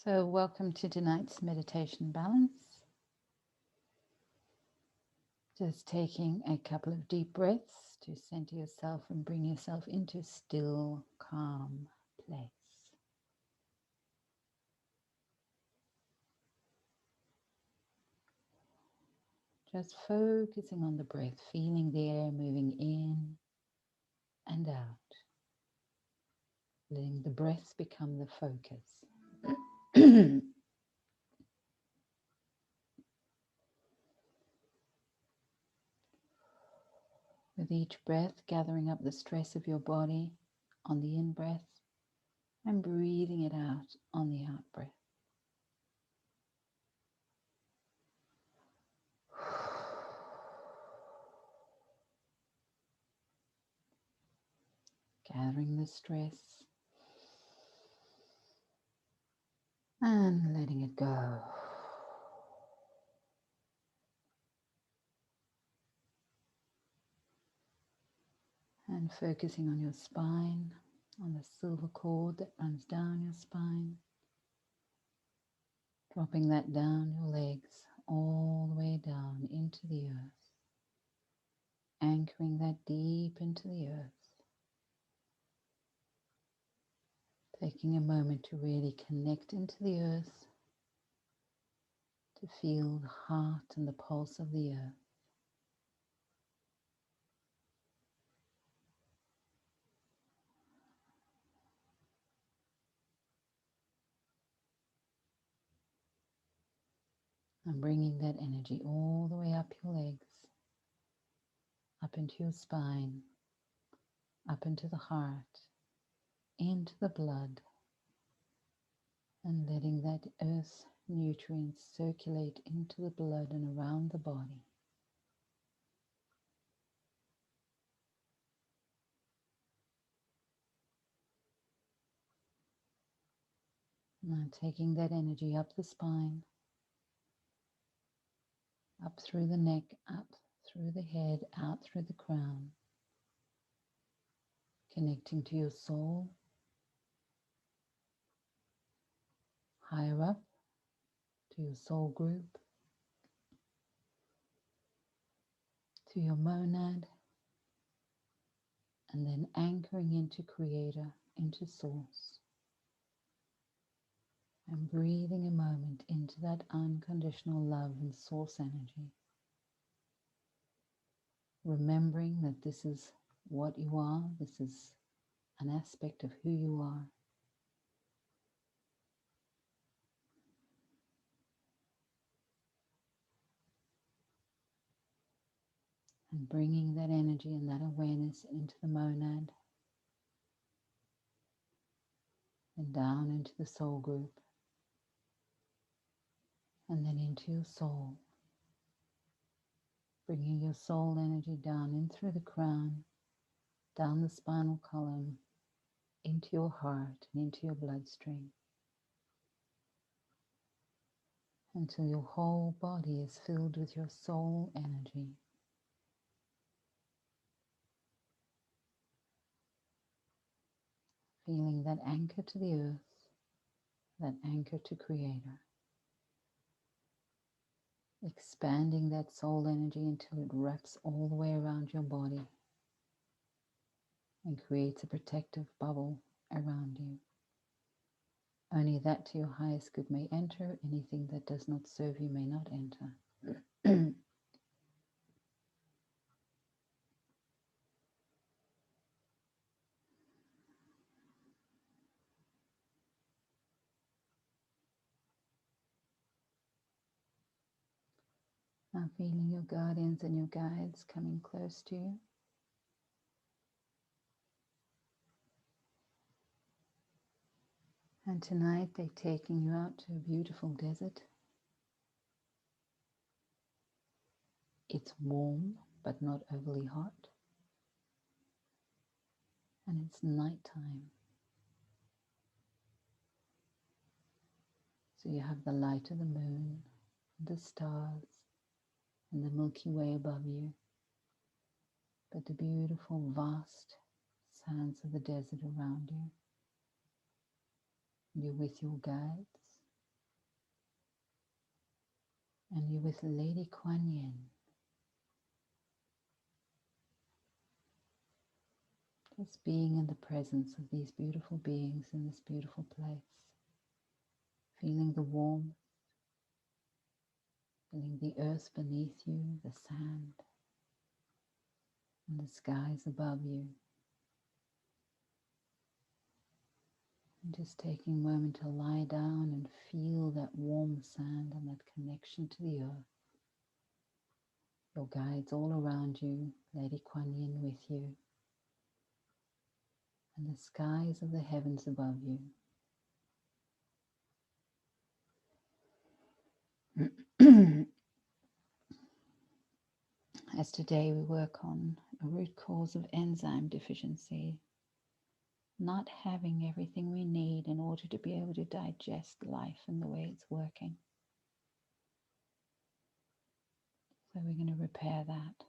So welcome to tonight's meditation balance. Just taking a couple of deep breaths to center yourself and bring yourself into a still, calm place. Just focusing on the breath, feeling the air moving in and out, letting the breath become the focus. With each breath, gathering up the stress of your body on the in-breath and breathing it out on the out-breath. Gathering the stress and letting it go. And focusing on your spine, on the silver cord that runs down your spine. Dropping that down your legs, all the way down into the earth. Anchoring that deep into the earth. Taking a moment to really connect into the earth, to feel the heart and the pulse of the earth. And bringing that energy all the way up your legs, up into your spine, up into the heart, into the blood, and letting that earth nutrients circulate into the blood and around the body. Now taking that energy up the spine, up through the neck, up through the head, out through the crown, connecting to your soul, higher up to your soul group, to your monad, and then anchoring into Creator, into Source. And breathing a moment into that unconditional love and source energy. Remembering that this is what you are, this is an aspect of who you are. And bringing that energy and that awareness into the monad. And down into the soul group. And then into your soul. Bringing your soul energy down in through the crown, down the spinal column, into your heart and into your bloodstream. Until your whole body is filled with your soul energy. Feeling that anchor to the earth, that anchor to Creator. Expanding that soul energy until it wraps all the way around your body and creates a protective bubble around you. Only that to your highest good may enter, anything that does not serve you may not enter. Now feeling your guardians and your guides coming close to you. And tonight they're taking you out to a beautiful desert. It's warm, but not overly hot. And it's nighttime. So you have the light of the moon, the stars, and the Milky Way above you. But the beautiful, vast sands of the desert around you. You're with your guides, And you're with Lady Kuan Yin. Just being in the presence of these beautiful beings in this beautiful place. Feeling the warmth, feeling the earth beneath you, the sand, and the skies above you. And just taking a moment to lie down and feel that warm sand and that connection to the earth. Your guides all around you, Lady Kuan Yin with you, and the skies of the heavens above you. As today we work on a root cause of enzyme deficiency, not having everything we need in order to be able to digest life and the way it's working. So we're going to repair that.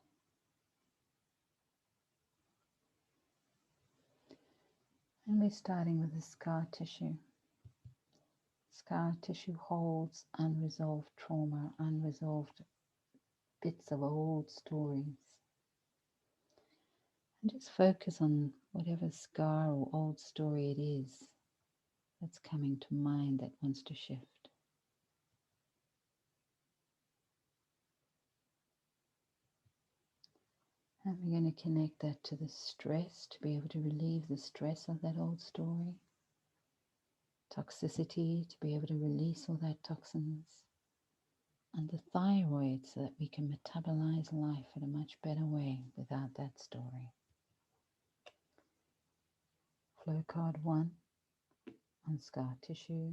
And we're starting with the scar tissue. Scar tissue holds unresolved trauma, unresolved bits of old stories. And just focus on whatever scar or old story it is that's coming to mind that wants to shift. And we're going to connect that to the stress, to be able to relieve the stress of that old story. Toxicity, to be able to release all that toxins. And the thyroid, so that we can metabolize life in a much better way without that story. Flow card 1 on scar tissue.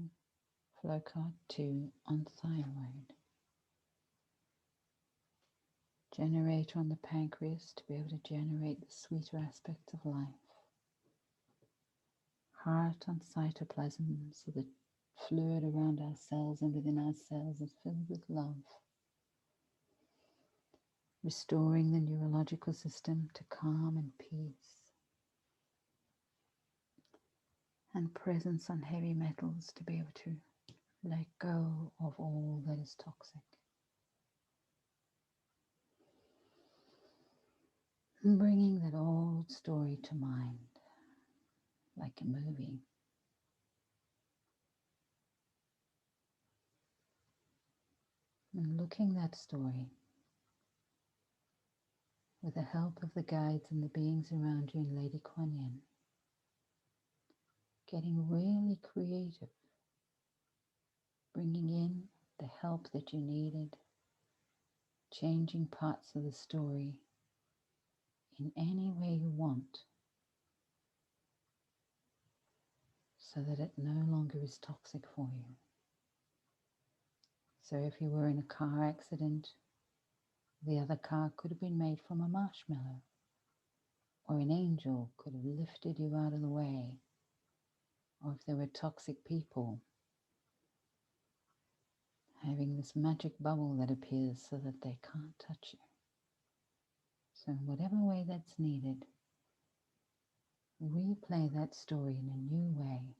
Flow card 2 on thyroid. Generator on the pancreas, to be able to generate the sweeter aspects of life. Heart on cytoplasm, so the fluid around our cells and within our cells is filled with love. Restoring the neurological system to calm and peace. And presence on heavy metals, to be able to let go of all that is toxic. And bringing that old story to mind, like a movie. And looking that story with the help of the guides and the beings around you in Lady Kuan Yin. Getting really creative, bringing in the help that you needed, changing parts of the story in any way you want, so that it no longer is toxic for you. So if you were in a car accident, the other car could have been made from a marshmallow, or an angel could have lifted you out of the way, or if there were toxic people, having this magic bubble that appears so that they can't touch you. So in whatever way that's needed, replay that story in a new way.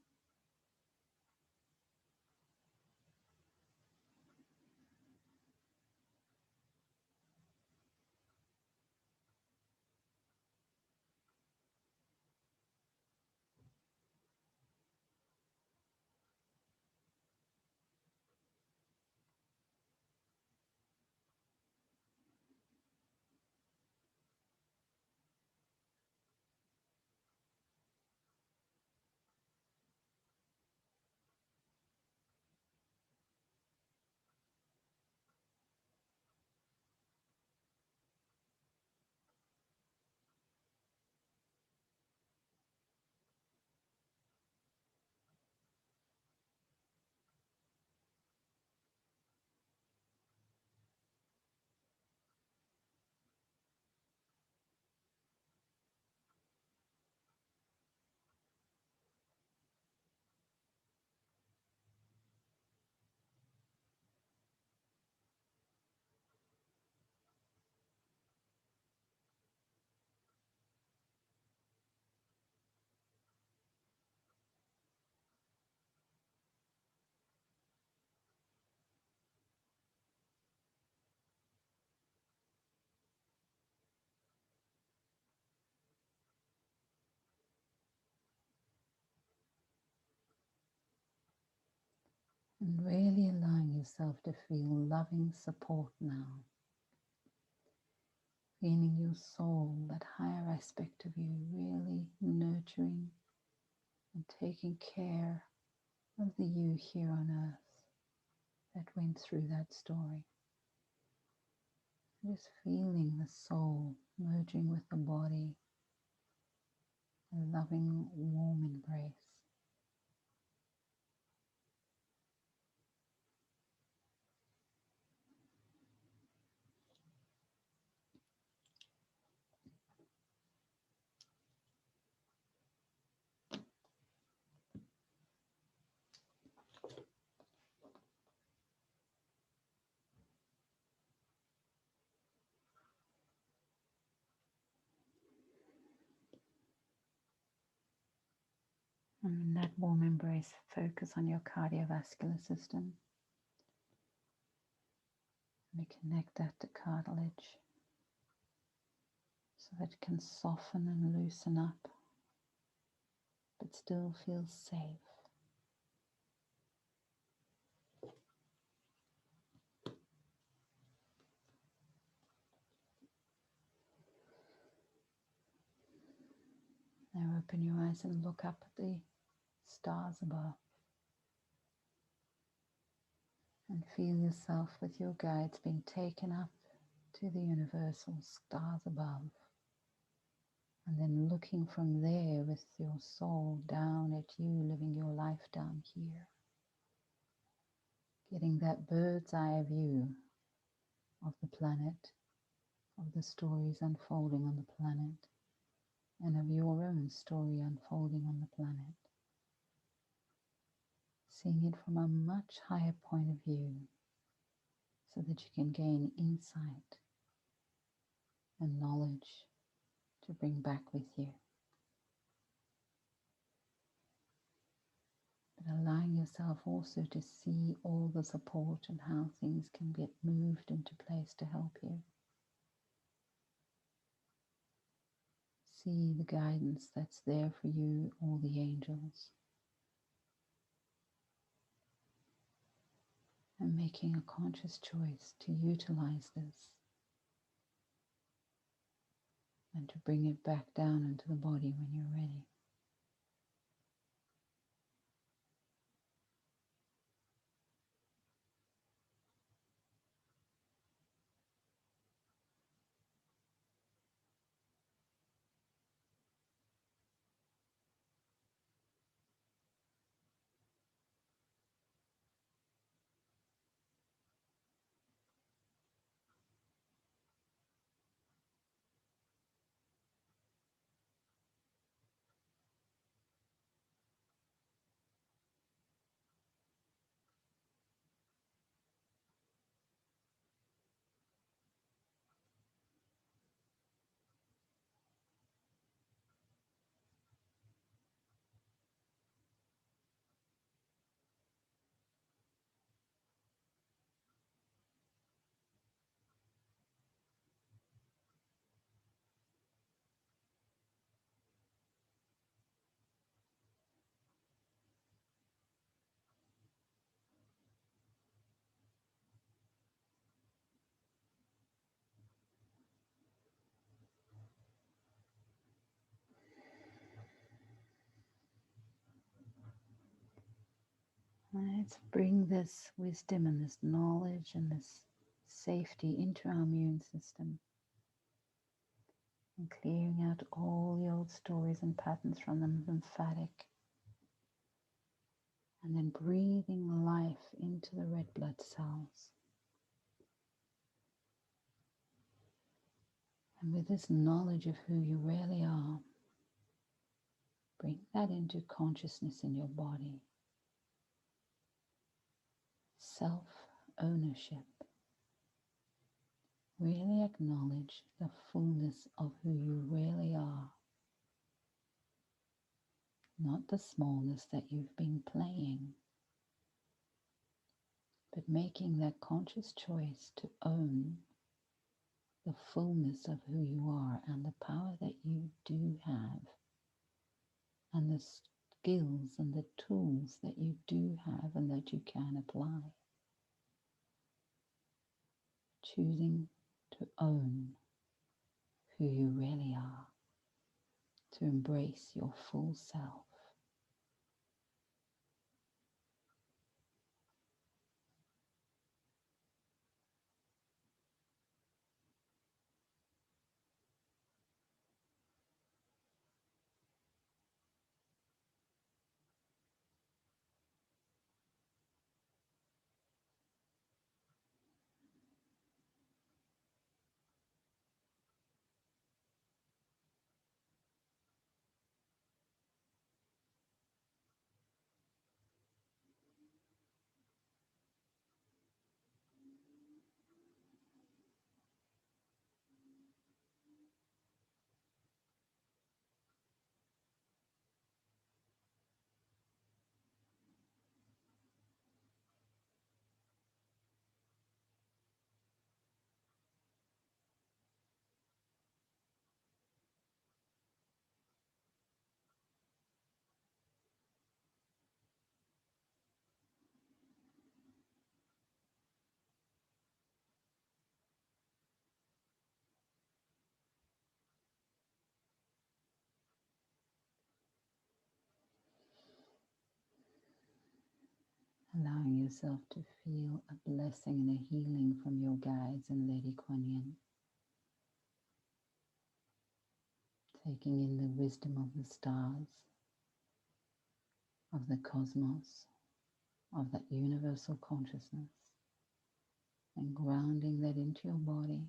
And really allowing yourself to feel loving support now. Feeling your soul, that higher aspect of you, really nurturing and taking care of the you here on earth that went through that story. Just feeling the soul merging with the body, a loving, warm embrace. And in that warm embrace, focus on your cardiovascular system. And connect that to cartilage so that it can soften and loosen up, but still feel safe. Now open your eyes and look up at the stars above. And feel yourself with your guides being taken up to the universal stars above. And then looking from there with your soul down at you, living your life down here. Getting that bird's eye view of the planet, of the stories unfolding on the planet, and of your own story unfolding on the planet. Seeing it from a much higher point of view so that you can gain insight and knowledge to bring back with you. But allowing yourself also to see all the support and how things can get moved into place to help you. See the guidance that's there for you, all the angels. And making a conscious choice to utilize this and to bring it back down into the body when you're ready. Let's bring this wisdom and this knowledge and this safety into our immune system and clearing out all the old stories and patterns from the lymphatic, and then breathing life into the red blood cells. And with this knowledge of who you really are, bring that into consciousness in your body. Self-ownership. Really acknowledge the fullness of who you really are. Not the smallness that you've been playing, but making that conscious choice to own the fullness of who you are and the power that you do have, and the skills and the tools that you do have and that you can apply. Choosing to own who you really are, to embrace your full self. Allowing yourself to feel a blessing and a healing from your guides and Lady Kuan Yin. Taking in the wisdom of the stars, of the cosmos, of that universal consciousness, and grounding that into your body.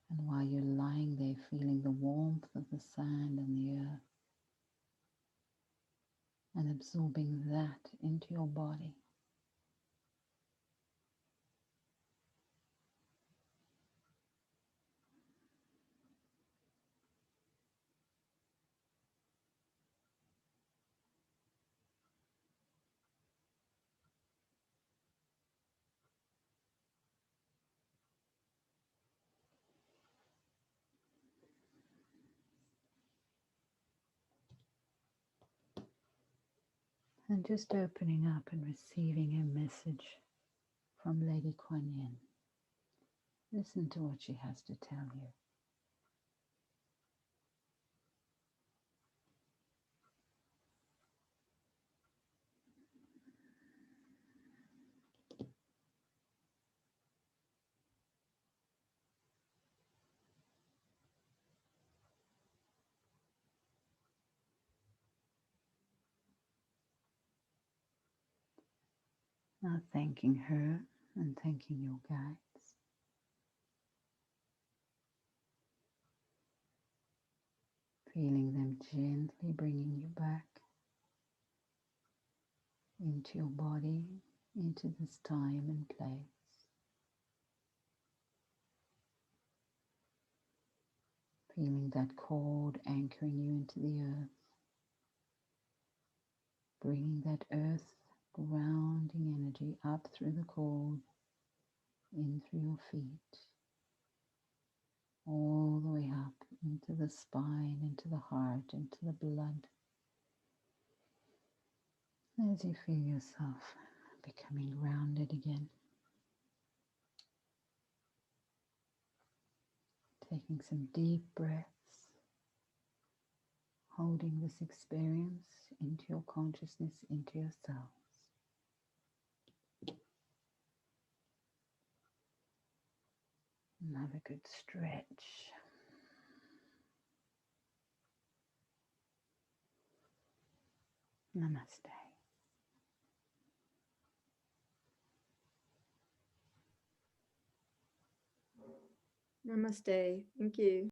And while you're lying there feeling the warmth of the sand and the earth, and absorbing that into your body, and just opening up and receiving a message from Lady Kuan Yin. Listen to what she has to tell you. Now thanking her and thanking your guides. Feeling them gently bringing you back into your body, into this time and place. Feeling that cord anchoring you into the earth. Bringing that earth grounding energy up through the cord, in through your feet, all the way up into the spine, into the heart, into the blood. As you feel yourself becoming grounded again. Taking some deep breaths, holding this experience into your consciousness, into yourselves. And have a good stretch. Namaste. Namaste. Thank you.